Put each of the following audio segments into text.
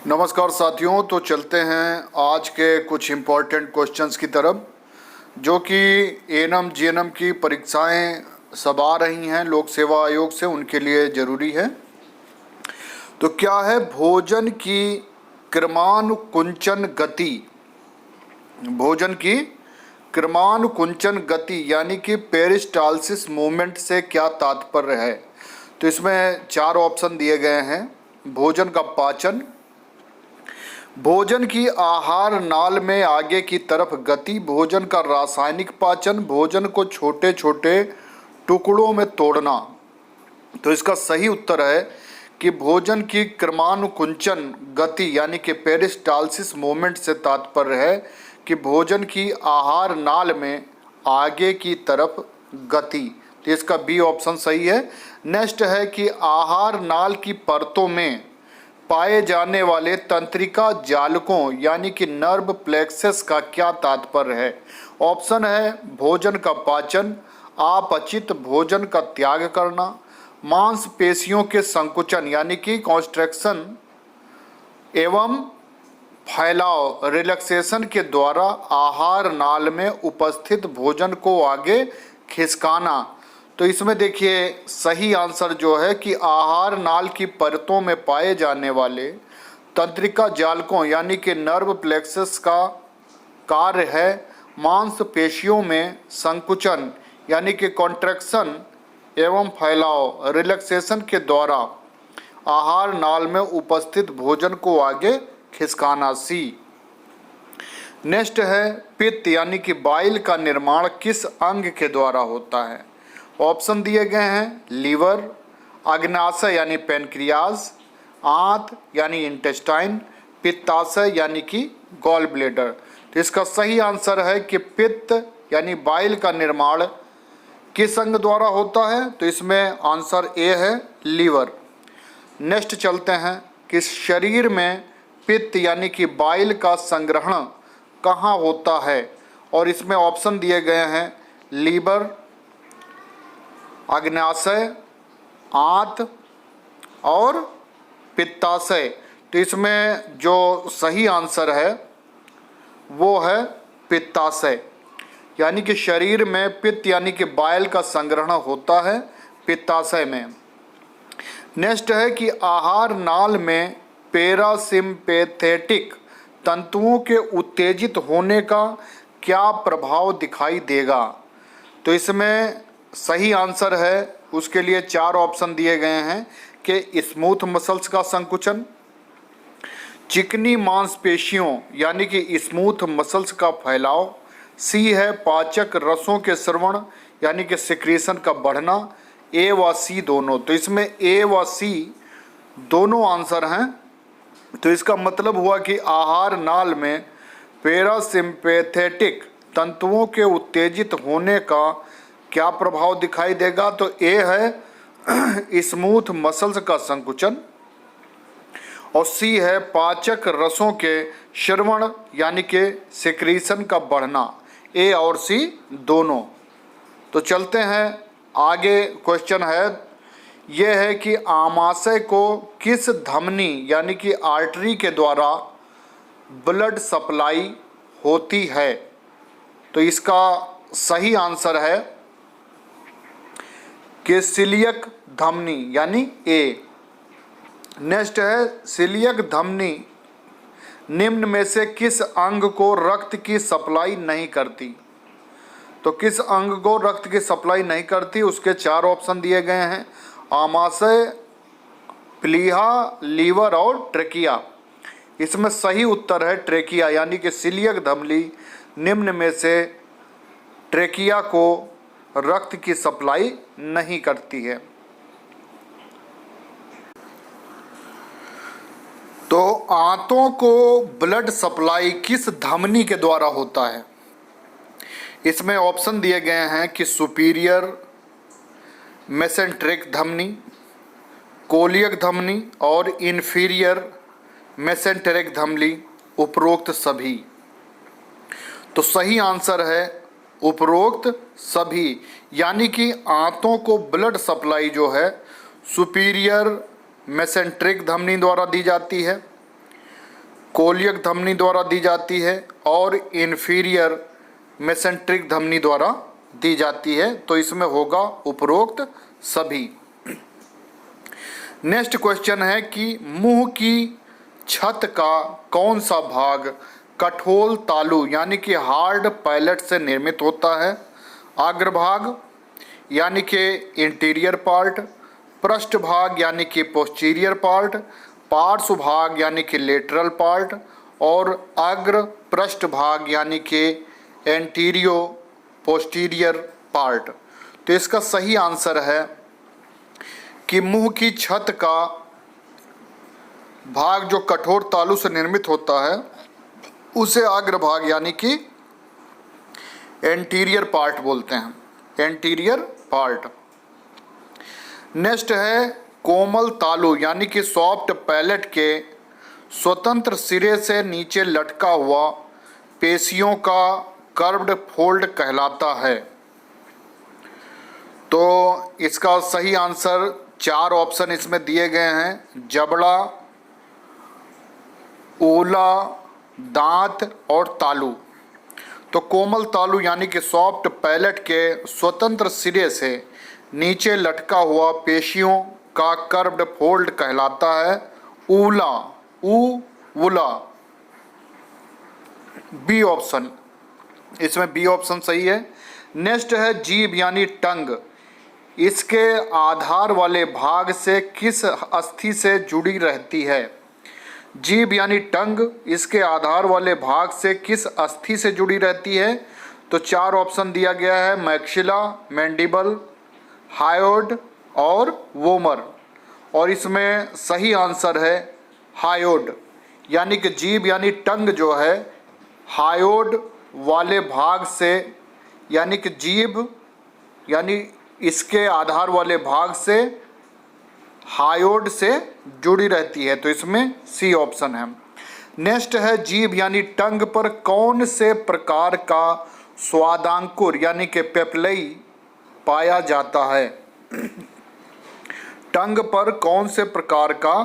नमस्कार साथियों, तो चलते हैं आज के कुछ इम्पोर्टेंट क्वेश्चंस की तरफ जो कि एएनएम जीएनएम की परीक्षाएं सब आ रही हैं लोक सेवा आयोग से, उनके लिए ज़रूरी है। तो क्या है भोजन की क्रमानुकुंचन गति? भोजन की क्रमानुकुंचन गति यानी कि पेरिस्टालसिस मूवमेंट से क्या तात्पर्य है? तो इसमें 4 ऑप्शन दिए गए हैं। भोजन का पाचन, भोजन की आहार नाल में आगे की तरफ गति, भोजन का रासायनिक पाचन, भोजन को छोटे छोटे टुकड़ों में तोड़ना। तो इसका सही उत्तर है कि भोजन की क्रमानुकुंचन गति यानी कि पेरिस्टालसिस मूवमेंट से तात्पर्य है कि भोजन की आहार नाल में आगे की तरफ गति। तो इसका बी ऑप्शन सही है। नेक्स्ट है कि आहार नाल की परतों में पाए जाने वाले तंत्रिका जालकों यानी कि नर्व प्लेक्सस का क्या तात्पर्य है? ऑप्शन है भोजन का पाचन, अपचित भोजन का त्याग करना, मांसपेशियों के संकुचन यानी कि कॉन्स्ट्रक्शन एवं फैलाव रिलैक्सेशन के द्वारा आहार नाल में उपस्थित भोजन को आगे खिसकाना। तो इसमें देखिए सही आंसर जो है कि आहार नाल की परतों में पाए जाने वाले तंत्रिका जालकों यानी कि नर्व प्लेक्सस का कार्य है मांसपेशियों में संकुचन यानी कि कॉन्ट्रैक्शन एवं फैलाव रिलैक्सेशन के द्वारा आहार नाल में उपस्थित भोजन को आगे खिसकाना। सी। नेक्स्ट है पित्त यानी कि बाइल का निर्माण किस अंग के द्वारा होता है? ऑप्शन दिए गए हैं लीवर, अग्नाशय यानी पेनक्रियाज, आंत यानी इंटेस्टाइन, पित्ताशय यानी कि गॉल ब्लेडर। तो इसका सही आंसर है कि पित्त यानी बाइल का निर्माण किस अंग द्वारा होता है? तो इसमें आंसर ए है लीवर। नेक्स्ट चलते हैं कि शरीर में पित्त यानी कि बाइल का संग्रहण कहाँ होता है? और इसमें ऑप्शन दिए गए हैं लीवर, अग्नाशय, आंत और पित्ताशय। तो इसमें जो सही आंसर है वो है पित्ताशय, यानी कि शरीर में पित्त यानी कि बाइल का संग्रहण होता है पित्ताशय में। नेक्स्ट है कि आहार नाल में पैरासिम्पैथेटिक तंतुओं के उत्तेजित होने का क्या प्रभाव दिखाई देगा? तो इसमें सही आंसर है, उसके लिए 4 ऑप्शन दिए गए हैं कि स्मूथ मसल्स का संकुचन, चिकनी मांसपेशियों यानी कि स्मूथ मसल्स का फैलाव, सी है पाचक रसों के स्रवण यानी कि सिक्रीशन का बढ़ना, ए व सी दोनों। तो इसमें ए व सी दोनों आंसर हैं। तो इसका मतलब हुआ कि आहार नाल में पैरासिम्पैथेटिक तंतुओं के उत्तेजित होने का क्या प्रभाव दिखाई देगा? तो ए है स्मूथ मसल्स का संकुचन और सी है पाचक रसों के श्रवण यानी कि सिक्रीशन का बढ़ना। ए और सी दोनों। तो चलते हैं आगे। क्वेश्चन है यह है कि आमाशय को किस धमनी यानी कि आर्टरी के द्वारा ब्लड सप्लाई होती है? तो इसका सही आंसर है कि सिलियक धमनी यानी ए। नेक्स्ट है सिलियक धमनी निम्न में से किस अंग को रक्त की सप्लाई नहीं करती? तो किस अंग को रक्त की सप्लाई नहीं करती? उसके 4 ऑप्शन दिए गए हैं आमाशय, प्लीहा, लीवर और ट्रेकिया। इसमें सही उत्तर है ट्रेकिया, यानी कि सिलियक धमनी निम्न में से ट्रेकिया को रक्त की सप्लाई नहीं करती है। तो आंतों को ब्लड सप्लाई किस धमनी के द्वारा होता है? इसमें ऑप्शन दिए गए हैं कि सुपीरियर मेसेंट्रिक धमनी, कोलियक धमनी और इन्फीरियर मेसेंटेरिक धमनी, उपरोक्त सभी। तो सही आंसर है उपरोक्त सभी, यानी कि आंतों को ब्लड सप्लाई जो है सुपीरियर मेसेंट्रिक धमनी द्वारा दी जाती है। कोलियक धमनी द्वारा दी जाती है और इन्फीरियर मेसेंट्रिक धमनी द्वारा दी जाती है। तो इसमें होगा उपरोक्त सभी। नेक्स्ट क्वेश्चन है कि मुंह की छत का कौन सा भाग कठोर तालु यानी कि हार्ड पैलेट से निर्मित होता है? अग्रभाग यानी कि इंटीरियर पार्ट, पृष्ठभाग यानी कि पोस्टीरियर पार्ट, पार्श्व भाग यानी कि लेटरल पार्ट और अग्र पृष्ठभाग यानी कि एंटीरियो पोस्टीरियर पार्ट। तो इसका सही आंसर है कि मुंह की छत का भाग जो कठोर तालु से निर्मित होता है उसे अग्रभाग यानी कि एंटीरियर पार्ट बोलते हैं, एंटीरियर पार्ट। नेक्स्ट है कोमल तालु यानी कि सॉफ्ट पैलेट के स्वतंत्र सिरे से नीचे लटका हुआ पेशियों का कर्व्ड फोल्ड कहलाता है। तो इसका सही आंसर 4 ऑप्शन इसमें दिए गए हैं, जबड़ा, ओला, दांत और तालु। तो कोमल तालु यानी कि सॉफ्ट पैलेट के स्वतंत्र सिरे से नीचे लटका हुआ पेशियों का कर्व्ड फोल्ड कहलाता है ऊला, ऊला। बी ऑप्शन, इसमें बी ऑप्शन सही है। नेक्स्ट है जीभ यानी टंग, इसके आधार वाले भाग से किस अस्थि से जुड़ी रहती है? जीभ यानी टंग इसके आधार वाले भाग से किस अस्थि से जुड़ी रहती है? तो 4 ऑप्शन दिया गया है, मैक्सिला, मैंडिबल, हायोड और वोमर। और इसमें सही आंसर है हायोड, यानी कि जीभ यानी टंग जो है हायोड वाले भाग से, यानी कि जीभ यानी इसके आधार वाले भाग से हायोड से जुड़ी रहती है। तो इसमें सी ऑप्शन है। नेक्स्ट है जीभ यानी टंग पर कौन से प्रकार का स्वादांकुर यानी कि पेपलई पाया जाता है? टंग पर कौन से प्रकार का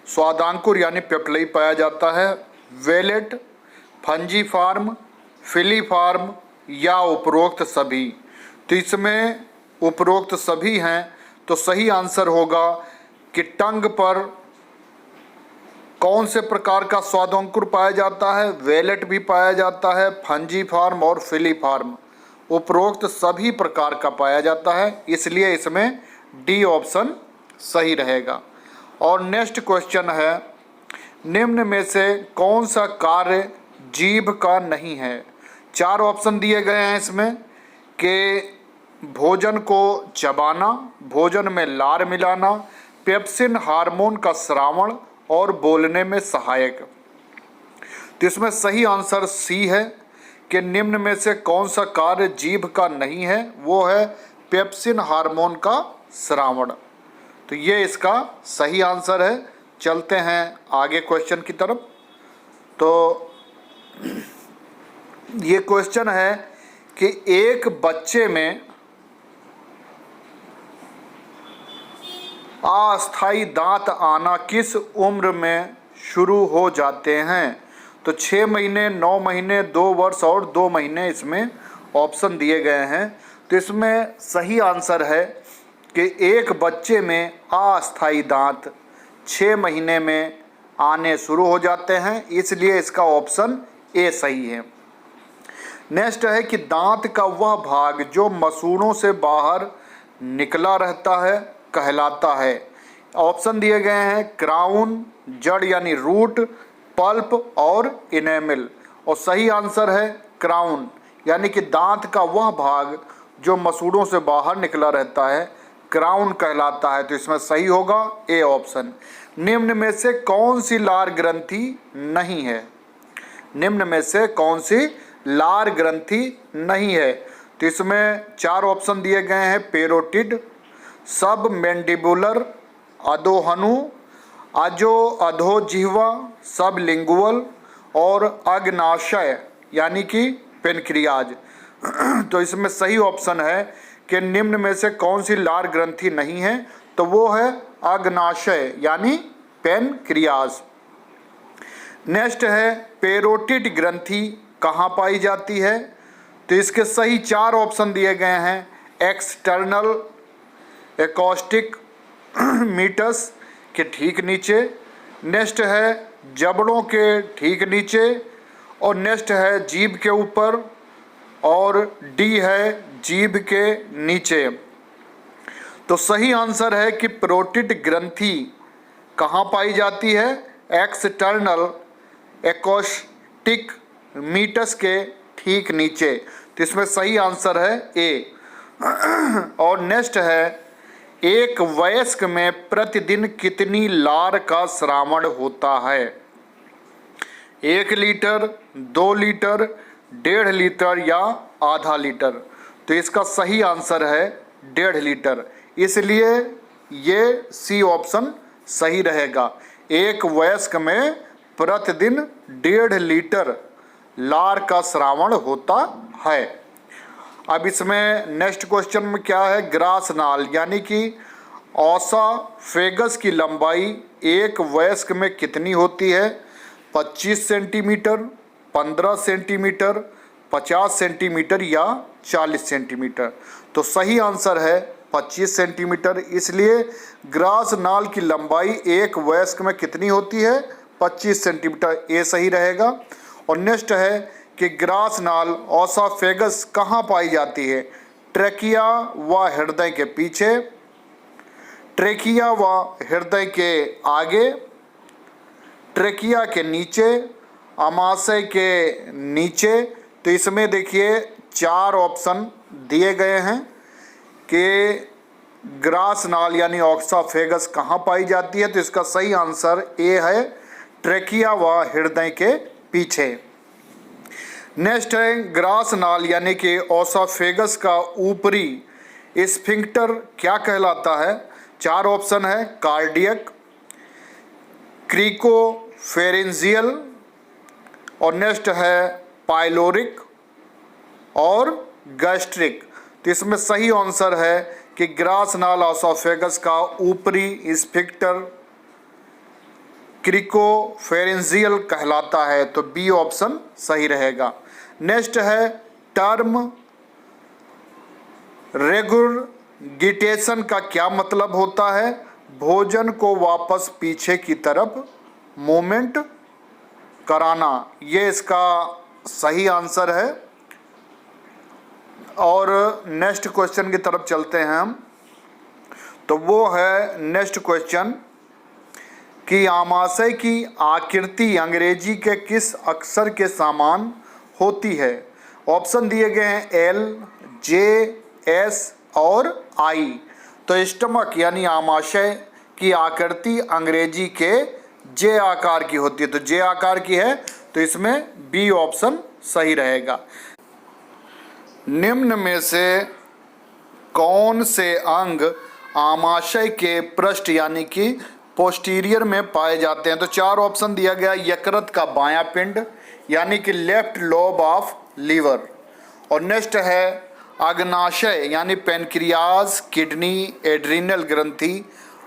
स्वादांकुर यानी पेपलई पाया जाता है? वेलेट, फंजीफार्म, फिलीफार्म या उपरोक्त सभी? तो इसमें उपरोक्त सभी हैं। तो सही आंसर होगा कि टंग पर कौन से प्रकार का स्वादांकुर पाया जाता है? वेलेट भी पाया जाता है, फंजीफार्म और फिलीफार्म, उपरोक्त सभी प्रकार का पाया जाता है, इसलिए इसमें डी ऑप्शन सही रहेगा। और नेक्स्ट क्वेश्चन है, निम्न में से कौन सा कार्य जीभ का नहीं है? 4 ऑप्शन दिए गए हैं इसमें कि भोजन को चबाना, भोजन में लार मिलाना, पेप्सिन हार्मोन का स्रावण और बोलने में सहायक। तो इसमें सही आंसर सी है कि निम्न में से कौन सा कार्य जीभ का नहीं है, वो है पेप्सिन हार्मोन का स्रावण। तो ये इसका सही आंसर है। चलते हैं आगे क्वेश्चन की तरफ। तो ये क्वेश्चन है कि एक बच्चे में अस्थायी दांत आना किस उम्र में शुरू हो जाते हैं? तो 6 महीने, 9 महीने, 2 वर्ष और 2 महीने इसमें ऑप्शन दिए गए हैं। तो इसमें सही आंसर है कि एक बच्चे में अस्थायी दांत 6 महीने में आने शुरू हो जाते हैं, इसलिए इसका ऑप्शन ए सही है। नेक्स्ट है कि दांत का वह भाग जो मसूड़ों से बाहर निकला रहता है कहलाता है। ऑप्शन दिए गए हैं, क्राउन, जड़ यानी रूट, पल्प और इनेमिल। और सही आंसर है क्राउन, यानी कि दांत का वह भाग जो मसूड़ों से बाहर निकला रहता है क्राउन कहलाता है। तो इसमें सही होगा ए ऑप्शन। निम्न में से कौन सी लार ग्रंथि नहीं है? निम्न में से कौन सी लार ग्रंथि नहीं है? तो इसमें 4 ऑप्शन दिए गए हैं, पेरोटिड, सब मैंडिबुलर, अधोहनु, अधोजिह्वा, सब लिंगुअल और अग्नाशय यानी कि पेनक्रियाज। तो इसमें सही ऑप्शन है कि निम्न में से कौन सी लार ग्रंथि नहीं है, तो वो है अग्नाशय यानी पेनक्रियाज। नेक्स्ट है पेरोटिड ग्रंथि कहाँ पाई जाती है? तो इसके सही 4 ऑप्शन दिए गए हैं। एक्सटर्नल एकॉस्टिक मीटस के ठीक नीचे, नेक्स्ट है जबड़ों के ठीक नीचे, और नेक्स्ट है जीभ के ऊपर, और डी है जीभ के नीचे। तो सही आंसर है कि पेरोटिड ग्रंथि कहाँ पाई जाती है? एक्सटर्नल एकॉस्टिक मीटस के ठीक नीचे। तो इसमें सही आंसर है ए। और नेक्स्ट है एक वयस्क में प्रतिदिन कितनी लार का श्रावण होता है? 1 लीटर, 2 लीटर, 1.5 लीटर या आधा लीटर? तो इसका सही आंसर है 1.5 लीटर, इसलिए ये सी ऑप्शन सही रहेगा। एक वयस्क में प्रतिदिन 1.5 लीटर लार का श्रावण होता है। अब इसमें नेक्स्ट क्वेश्चन में क्या है? ग्रास नाल यानी कि ओसाफेगस की लंबाई एक वयस्क में कितनी होती है? 25 सेंटीमीटर, 15 सेंटीमीटर, 50 सेंटीमीटर या 40 सेंटीमीटर? तो सही आंसर है 25 सेंटीमीटर, इसलिए ग्रास नाल की लंबाई एक वयस्क में कितनी होती है? 25 सेंटीमीटर, ये सही रहेगा। और नेक्स्ट है कि ग्रास नाल ओसाफेगस कहाँ पाई जाती है? ट्रेकिया व हृदय के पीछे, ट्रेकिया व हृदय के आगे, ट्रेकिया के नीचे, आमाशय के नीचे? तो इसमें देखिए 4 ऑप्शन दिए गए हैं कि ग्रास नाल यानी ओसाफेगस कहाँ पाई जाती है। तो इसका सही आंसर ए है, ट्रेकिया व हृदय के पीछे। नेक्स्ट है ग्रास नाल यानी कि ओसाफेगस का ऊपरी स्फिंक्टर क्या कहलाता है? 4 ऑप्शन है, कार्डियक, क्रिकोफेरेंजियल, और नेक्स्ट है पाइलोरिक और गैस्ट्रिक। तो इसमें सही आंसर है कि ग्रास नाल ओसाफेगस का ऊपरी स्फिंक्टर क्रिकोफेरेंजियल कहलाता है। तो बी ऑप्शन सही रहेगा। नेक्स्ट है टर्म रेगुर्गिटेशन का क्या मतलब होता है? भोजन को वापस पीछे की तरफ मूवमेंट कराना, ये इसका सही आंसर है। और नेक्स्ट क्वेश्चन की तरफ चलते हैं हम। तो वो है नेक्स्ट क्वेश्चन कि आमाशय की आकृति अंग्रेजी के किस अक्षर के समान होती है? ऑप्शन दिए गए हैं एल, जे, एस और आई। तो स्टमक यानी आमाशय की आकृति अंग्रेजी के जे आकार की होती है। तो जे आकार की है, तो इसमें बी ऑप्शन सही रहेगा। निम्न में से कौन से अंग आमाशय के पृष्ठ यानी कि पोस्टीरियर में पाए जाते हैं? तो 4 ऑप्शन दिया गया। यकृत का बायां पिंड यानी कि लेफ्ट लोब ऑफ लीवर, और नेक्स्ट है अग्नाशय यानी पेनक्रियाज, किडनी, एड्रिनल ग्रंथि,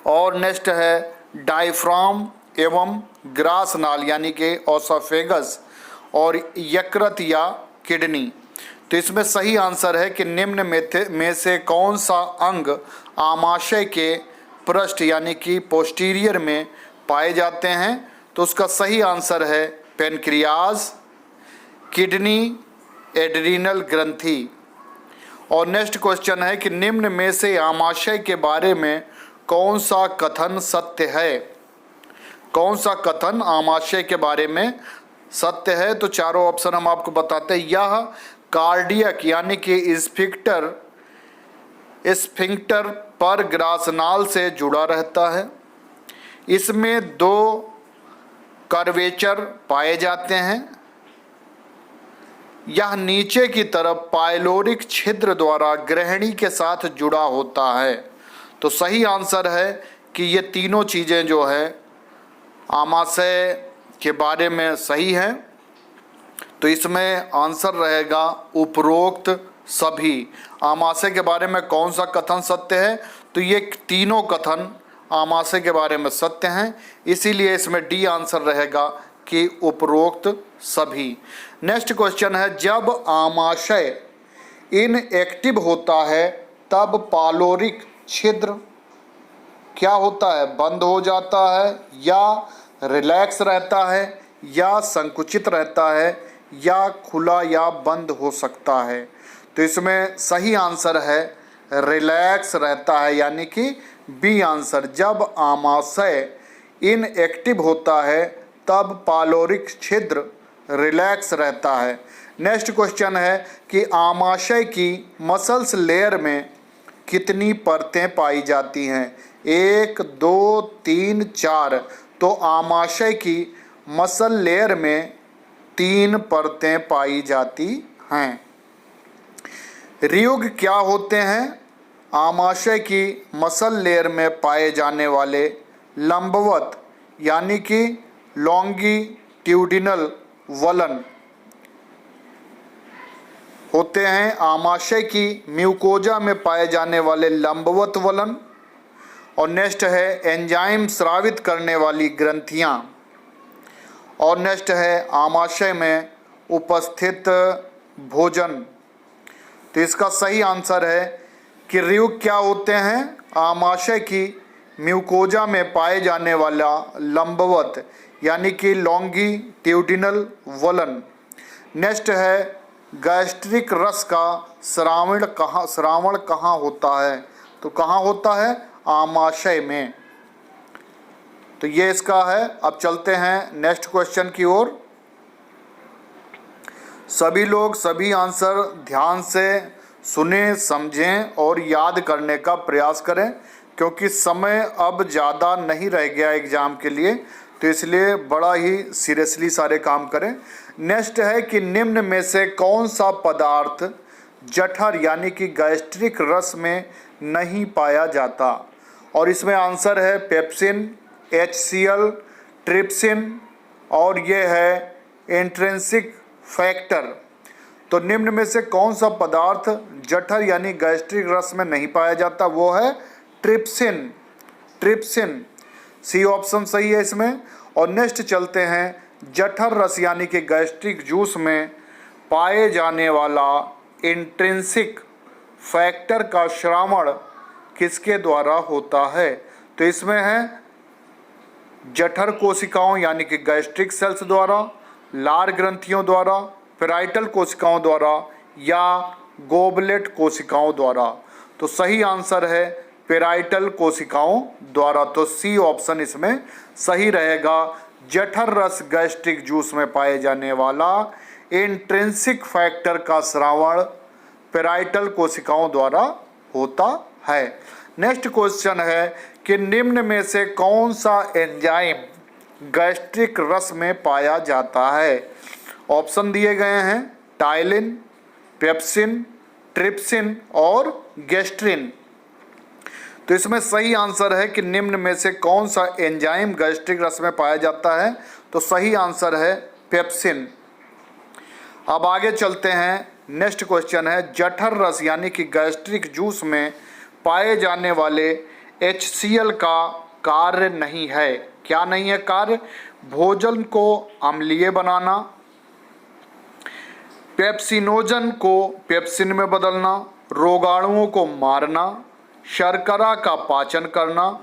और नेक्स्ट है डायफ्राम एवं ग्रास नाल यानी कि ओसाफेगस और यकृत या किडनी। तो इसमें सही आंसर है कि निम्न में से कौन सा अंग आमाशय के पृष्ठ यानी कि पोस्टीरियर में पाए जाते हैं? तो उसका सही आंसर है पेनक्रियाज, किडनी, एड्रिनल ग्रंथि। और नेक्स्ट क्वेश्चन है कि निम्न में से आमाशय के बारे में कौन सा कथन सत्य है? कौन सा कथन आमाशय के बारे में सत्य है? तो चारों ऑप्शन हम आपको बताते हैं। यह कार्डियक यानी कि स्फिंक्टर पर ग्रासनाल से जुड़ा रहता है। इसमें 2 कर्वेचर पाए जाते हैं। यह नीचे की तरफ पाइलोरिक छिद्र द्वारा ग्रहणी के साथ जुड़ा होता है। तो सही आंसर है कि ये तीनों चीज़ें जो है आमाशय के बारे में सही हैं। तो इसमें आंसर रहेगा उपरोक्त सभी। आमाशय के बारे में कौन सा कथन सत्य है? तो ये तीनों कथन आमाशय के बारे में सत्य हैं, इसीलिए इसमें डी आंसर रहेगा कि उपरोक्त सभी। नेक्स्ट क्वेश्चन है, जब आमाशय इनएक्टिव होता है तब पालोरिक छिद्र क्या होता है, बंद हो जाता है या रिलैक्स रहता है या संकुचित रहता है या खुला या बंद हो सकता है। तो इसमें सही आंसर है रिलैक्स रहता है, यानी कि बी आंसर। जब आमाशय इनएक्टिव होता है तब पालोरिक छिद्र रिलैक्स रहता है। नेक्स्ट क्वेश्चन है कि आमाशय की मसल्स लेयर में कितनी परतें पाई जाती हैं, 1 2 3 4। तो आमाशय की मसल लेयर में 3 परतें पाई जाती हैं। रियुग क्या होते हैं, आमाशय की मसल लेयर में पाए जाने वाले लंबवत यानी कि लॉन्गिट्यूडिनल वलन होते हैं। आमाशय की म्यूकोजा में पाए जाने वाले लंबवत वलन। और नेक्स्ट है एंजाइम स्रावित करने वाली ग्रंथियां। और नेक्स्ट है आमाशय में उपस्थित भोजन। तो इसका सही आंसर है कि रियुग क्या होते हैं, आमाशय की म्यूकोजा में पाए जाने वाला लंबवत यानी कि लॉन्गिट्यूडिनल वलन। नेक्स्ट है गैस्ट्रिक रस का श्रावण कहाँ होता है, तो कहाँ होता है, आमाशय में। तो ये इसका है। अब चलते हैं नेक्स्ट क्वेश्चन की ओर। सभी लोग सभी आंसर ध्यान से सुने, समझें और याद करने का प्रयास करें, क्योंकि समय अब ज़्यादा नहीं रह गया एग्ज़ाम के लिए, तो इसलिए बड़ा ही सीरियसली सारे काम करें। नेक्स्ट है कि निम्न में से कौन सा पदार्थ जठर यानी कि गैस्ट्रिक रस में नहीं पाया जाता। और इसमें आंसर है पेप्सिन, HCl, ट्रिप्सिन और ये है इंट्रिंसिक फैक्टर। तो निम्न में से कौन सा पदार्थ जठर यानी गैस्ट्रिक रस में नहीं पाया जाता, वो है ट्रिप्सिन। ट्रिप्सिन सी ऑप्शन सही है इसमें। और नेक्स्ट चलते हैं, जठर रस यानी कि गैस्ट्रिक जूस में पाए जाने वाला इंट्रिंसिक फैक्टर का श्रावण किसके द्वारा होता है। तो इसमें है जठर कोशिकाओं यानी कि गैस्ट्रिक सेल्स द्वारा, लार ग्रंथियों द्वारा, पेराइटल कोशिकाओं द्वारा या गोबलेट कोशिकाओं द्वारा। तो सही आंसर है पेराइटल कोशिकाओं द्वारा। तो सी ऑप्शन इसमें सही रहेगा। जठर रस गैस्ट्रिक जूस में पाए जाने वाला इंट्रिंसिक फैक्टर का श्रावण पेराइटल कोशिकाओं द्वारा होता है। नेक्स्ट क्वेश्चन है कि निम्न में से कौन सा एंजाइम गैस्ट्रिक रस में पाया जाता है। ऑप्शन दिए गए हैं टाइलिन, पेप्सिन, ट्रिप्सिन और गैस्ट्रिन। तो इसमें सही आंसर है कि निम्न में से कौन सा एंजाइम गैस्ट्रिक रस में पाया जाता है। तो सही आंसर है पेप्सिन। अब आगे चलते हैं। नेक्स्ट क्वेश्चन है, जठर रस यानी कि गैस्ट्रिक जूस में पाए जाने वाले HCl का कार्य नहीं है। क्या नहीं है कार्य, भोजन को अम्लीय बनाना, पेप्सिनोजन को पेप्सिन में बदलना, रोगाणुओं को मारना, शर्करा का पाचन करना।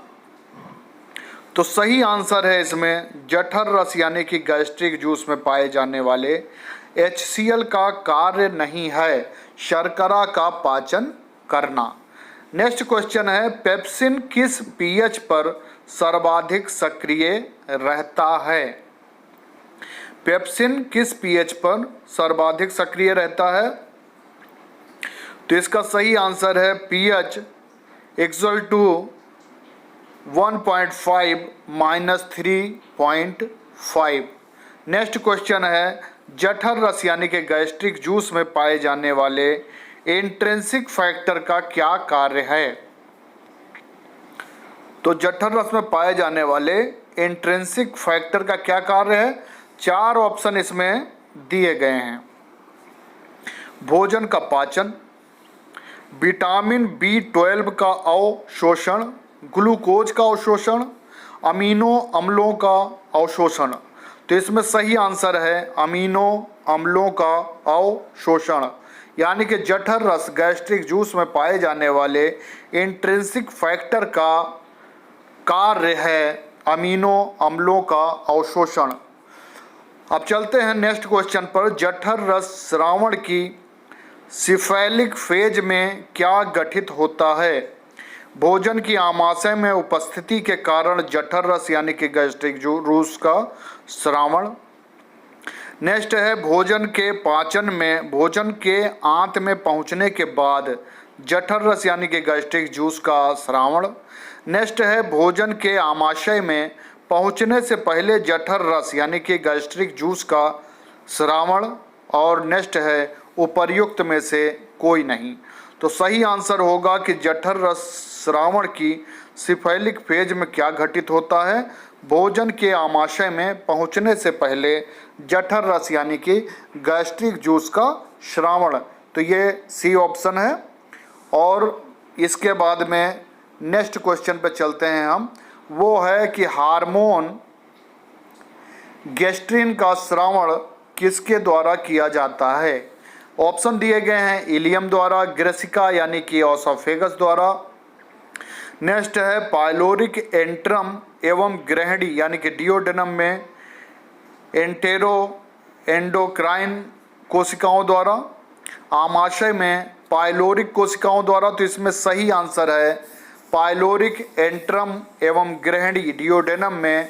तो सही आंसर है इसमें जठर रस यानी कि गैस्ट्रिक जूस में पाए जाने वाले HCl का कार्य नहीं है शर्करा का पाचन करना। नेक्स्ट क्वेश्चन है, पेप्सिन किस pH पर सर्वाधिक सक्रिय रहता है। पेप्सिन किस pH पर सर्वाधिक सक्रिय रहता है। तो इसका सही आंसर है pH equal to 1.5 -3.5। Next question है, जठर रस यानी कि गैस्ट्रिक जूस में पाए जाने वाले इंट्रिंसिक फैक्टर का क्या कार्य है। तो जठर रस में पाए जाने वाले इंट्रिंसिक फैक्टर का क्या कार्य है, 4 ऑप्शन इसमें दिए गए हैं। भोजन का पाचन, विटामिन B12 का अवशोषण, ग्लूकोज का अवशोषण, अमीनो अम्लों का अवशोषण। तो इसमें सही आंसर है अमीनो अम्लों का अवशोषण, यानी कि जठर रस गैस्ट्रिक जूस में पाए जाने वाले इंट्रिंसिक फैक्टर का कार्य है अमीनो अम्लों का अवशोषण। अब चलते हैं नेक्स्ट क्वेश्चन पर। जठर रस श्रावण की सिफैलिक फेज में क्या गठित होता है? भोजन की आमाशय में उपस्थिति के कारण जठर रस यानी कि गैस्ट्रिक जूस का श्रावण। नेक्स्ट है भोजन के पाचन में, भोजन के आंत में पहुंचने के बाद जठर रस यानी कि गैस्ट्रिक जूस का श्रावण। नेक्स्ट है भोजन के आमाशय में पहुंचने से पहले जठर रस यानी कि गैस्ट्रिक जूस का श्रावण। और नेक्स्ट है उपर्युक्त में से कोई नहीं। तो सही आंसर होगा कि जठर रस श्रावण की सिफैलिक फेज में क्या घटित होता है? भोजन के आमाशय में पहुंचने से पहले जठर रस यानी कि गैस्ट्रिक जूस का श्रावण। तो ये सी ऑप्शन है। और इसके बाद में नेक्स्ट क्वेश्चन पे चलते हैं हम। वो है कि हार्मोन गैस्ट्रिन का श्रावण किसके द्वारा किया जाता है? ऑप्शन दिए गए हैं इलियम द्वारा, ग्रेसिका यानी कि ओसोफेगस द्वारा। नेक्स्ट है पाइलोरिक एंट्रम एवं ग्रहणी यानी कि डिओडेनम में एंटेरो एंडोक्राइन कोशिकाओं द्वारा, आमाशय में पाइलोरिक कोशिकाओं द्वारा। तो इसमें सही आंसर है पाइलोरिक एंट्रम एवं ग्रहणी डिओडेनम में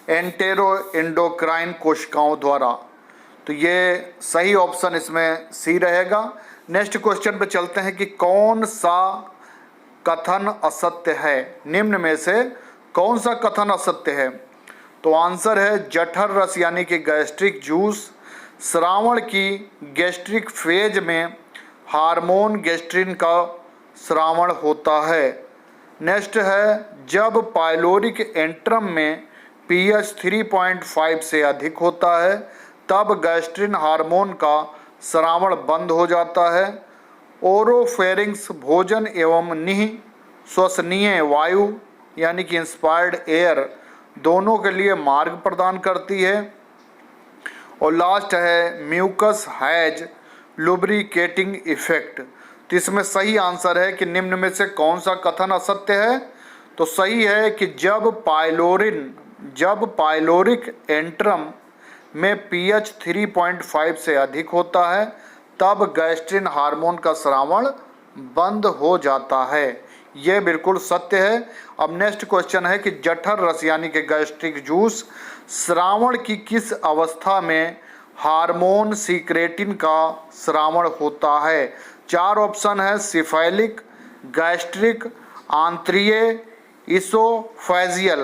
एंटेरो एंडोक्राइन कोशिकाओं द्वारा। तो ये सही ऑप्शन इसमें सी रहेगा। नेक्स्ट क्वेश्चन पे चलते हैं कि कौन सा कथन असत्य है? निम्न में से कौन सा कथन असत्य है? तो आंसर है जठर रस यानी कि गैस्ट्रिक जूस श्रावण की गैस्ट्रिक फेज में हार्मोन गैस्ट्रिन का श्रावण होता है। नेक्स्ट है जब पाइलोरिक एंट्रम में pH 3.5 से अधिक होता है तब गैस्ट्रिन हार्मोन का श्रावण बंद हो जाता है। ओरोफेरिंग्स भोजन एवं निः श्वसनीय वायु यानी कि इंस्पायर्ड एयर दोनों के लिए मार्ग प्रदान करती है। और लास्ट है म्यूकस हैज लुब्रिकेटिंग इफेक्ट। तो इसमें सही आंसर है कि निम्न में से कौन सा कथन असत्य है? तो सही है कि जब पाइलोरिक एंट्रम में pH 3.5 से अधिक होता है तब गैस्ट्रिन हार्मोन का श्रावण बंद हो जाता है। यह बिल्कुल सत्य है। अब नेक्स्ट क्वेश्चन है कि जठर रस यानी कि गैस्ट्रिक जूस श्रावण की किस अवस्था में हार्मोन सीक्रेटिन का श्रावण होता है? चार ऑप्शन है सिफैलिक, गैस्ट्रिक, आंत्रीय, इसोफेजियल।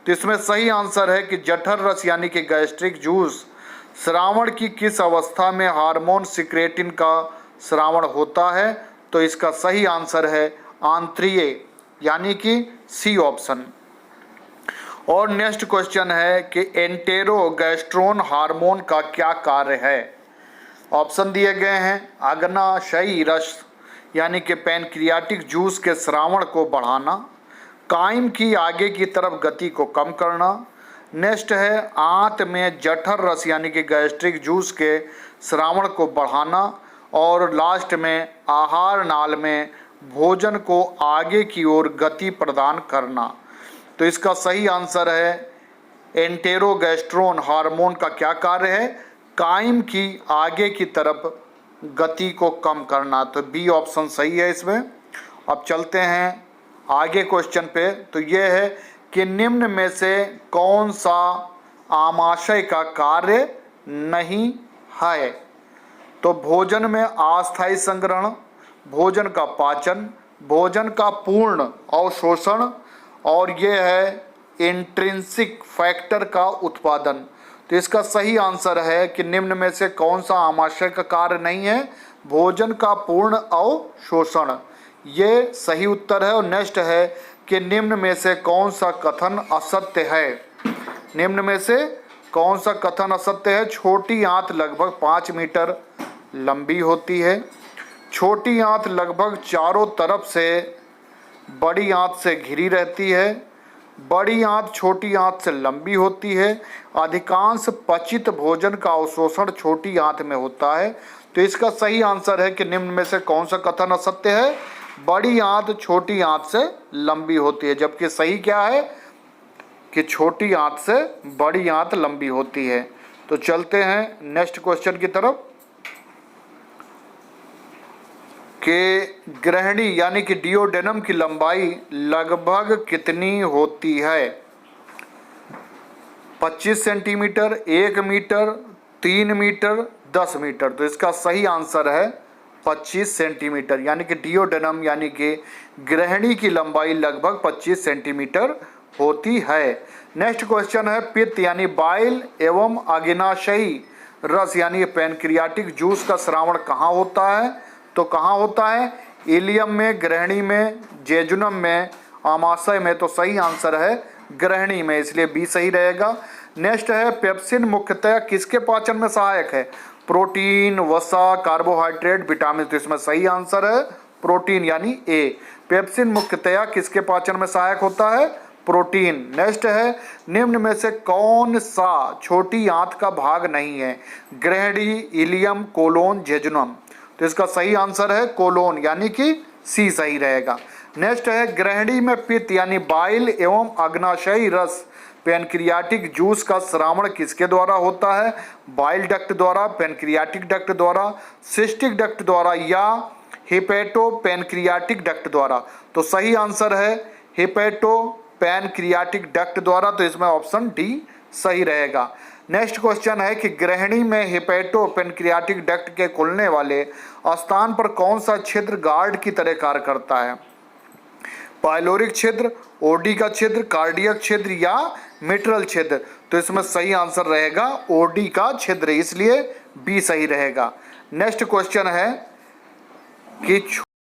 तो इसमें सही आंसर है कि जठर रस यानी कि गैस्ट्रिक जूस श्रावण की किस अवस्था में हार्मोन सीक्रेटिन का श्रावण होता है? तो इसका सही आंसर है आंत्रीय यानी कि सी ऑप्शन। और नेक्स्ट क्वेश्चन है कि एंटेरोगैस्ट्रोन हार्मोन का क्या कार्य है? ऑप्शन दिए गए हैं अग्नाशयी रस यानी कि पैनक्रियाटिक जूस के श्रावण को बढ़ाना, काइम की आगे की तरफ गति को कम करना। नेक्स्ट है आंत में जठर रस यानी कि गैस्ट्रिक जूस के श्रावण को बढ़ाना। और लास्ट में आहार नाल में भोजन को आगे की ओर गति प्रदान करना। तो इसका सही आंसर है एंटेरोगैस्ट्रोन हार्मोन का क्या कार्य है? काइम की आगे की तरफ गति को कम करना। तो बी ऑप्शन सही है इसमें। अब चलते हैं आगे क्वेश्चन पे। तो ये है कि निम्न में से कौन सा आमाशय का कार्य नहीं है? तो भोजन में अस्थायी संग्रहण, भोजन का पाचन, भोजन का पूर्ण अवशोषण और ये है इंट्रिंसिक फैक्टर का उत्पादन। तो इसका सही आंसर है कि निम्न में से कौन सा आमाशय का कार्य नहीं है? भोजन का पूर्ण अवशोषण, ये सही उत्तर है। और नेक्स्ट है कि निम्न में से कौन सा कथन असत्य है? निम्न में से कौन सा कथन असत्य है? छोटी आंत लगभग 5 मीटर लंबी होती है। छोटी आंत लगभग चारों तरफ से बड़ी आंत से घिरी रहती है। बड़ी आंत छोटी आंत से लंबी होती है। अधिकांश पचित भोजन का अवशोषण छोटी आंत में होता है। तो इसका सही आंसर है कि निम्न में से कौन सा कथन असत्य है? बड़ी आंत छोटी आंत से लंबी होती है, जबकि सही क्या है कि छोटी आंत से बड़ी आंत लंबी होती है। तो चलते हैं नेक्स्ट क्वेश्चन की तरफ कि ग्रहणी यानी कि डिओडेनम की लंबाई लगभग कितनी होती है? 25 सेंटीमीटर, 1 मीटर, 3 मीटर, 10 मीटर। तो इसका सही आंसर है 25 सेंटीमीटर, यानी कि डिओडेनम यानी कि ग्रहणी की लंबाई लगभग 25 सेंटीमीटर होती है। नेक्स्ट क्वेश्चन है पित्त यानी बाइल एवं अग्नाशयी रस यानी पैनक्रियाटिक जूस का श्रावण कहाँ होता है? तो कहाँ होता है? इलियम में, ग्रहणी में, जेजुनम में, आमाशय में। तो सही आंसर है ग्रहणी में, इसलिए बी सही रहेगा। नेक्स्ट है पेप्सिन मुख्यतः किसके पाचन में सहायक है? प्रोटीन, वसा, कार्बोहाइड्रेट, विटामिन। तो इसमें सही आंसर है प्रोटीन यानी ए। पेप्सिन मुख्यतः किसके पाचन में सहायक होता है? प्रोटीन। नेक्स्ट है निम्न में से कौन सा छोटी आंत का भाग नहीं है? ग्रहणी, इलियम, कोलोन, जेजुनम। तो इसका सही आंसर है कोलोन यानी कि सी सही रहेगा। नेक्स्ट है ग्रहणी में पित्त यानी बाइल एवं अग्नाशयी रस पैनक्रियाटिक जूस का श्रावण किसके द्वारा होता है? बाइल डक्ट द्वारा, पैनक्रियाटिक डक्ट द्वारा, सिस्टिक डक्ट द्वारा या हिपैटो पैनक्रियाटिक डक्ट द्वारा। तो सही आंसर है हिपैटो पैनक्रियाटिक डक्ट द्वारा। तो इसमें ऑप्शन डी सही रहेगा। नेक्स्ट क्वेश्चन है कि ग्रहणी में हिपैटो पैनक्रियाटिक डक्ट के खुलने वाले स्थान पर कौन सा छिद्र गार्ड की तरह कार्य करता है? पाइलोरिक छिद्र, ओडी का छिद्र, कार्डियक छिद्र या मिट्रल छिद्र। तो इसमें सही आंसर रहेगा ओडी का छिद्र, इसलिए बी सही रहेगा। नेक्स्ट क्वेश्चन है कि